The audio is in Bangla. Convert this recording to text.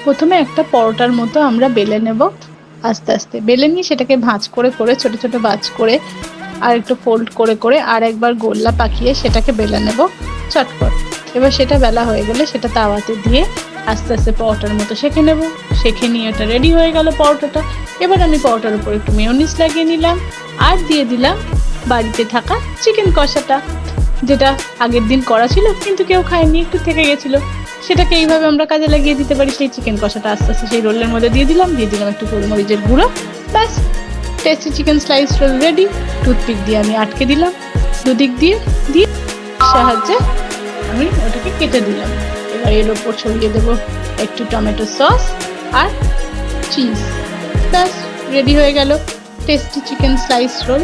প্রথমে একটা পরোটার মতো আমরা বেলে নেব, আস্তে আস্তে বেলে নিয়ে সেটাকে ভাঁজ করে করে ছোট ছোট ভাঁজ করে আর একটু ফোল্ড করে করে আর একবার গোল্লা পাকিয়ে সেটাকে বেলে নেব চটপট। এবার সেটা বেলা হয়ে গেলে সেটা তাওয়াতে দিয়ে আস্তে আস্তে পরোটার মতো সেঁকে নেব। সেঁকে নিয়ে ওটা রেডি হয়ে গেল পরোটাটা। এবার আমি পরোটার উপর একটু মেয়োনিজ লাগিয়ে নিলাম আর দিয়ে দিলাম বাড়িতে থাকা চিকেন কষাটা, যেটা আগের দিন করা ছিল কিন্তু কেউ খায়নি, একটু থেকে গেছিলো। সেটাকে এইভাবে আমরা কাজে লাগিয়ে দিতে পারি। সেই চিকেন কষাটা আস্তে আস্তে সেই রোলের মধ্যে দিয়ে দিলাম একটু গোলমরিচের গুঁড়ো, ব্যাস tasty chicken slice roll ready. Toothpick দিয়ে আমি আটকে দিলাম দুদিক দিয়ে দিয়ে সাহায্যে আমি ওটাকে কেটে দিলাম। এবার এর ওপর ছড়িয়ে দেবো একটু টমেটো সস আর চিজ, ব্যাস রেডি হয়ে গেল টেস্টি চিকেন স্লাইস রোল।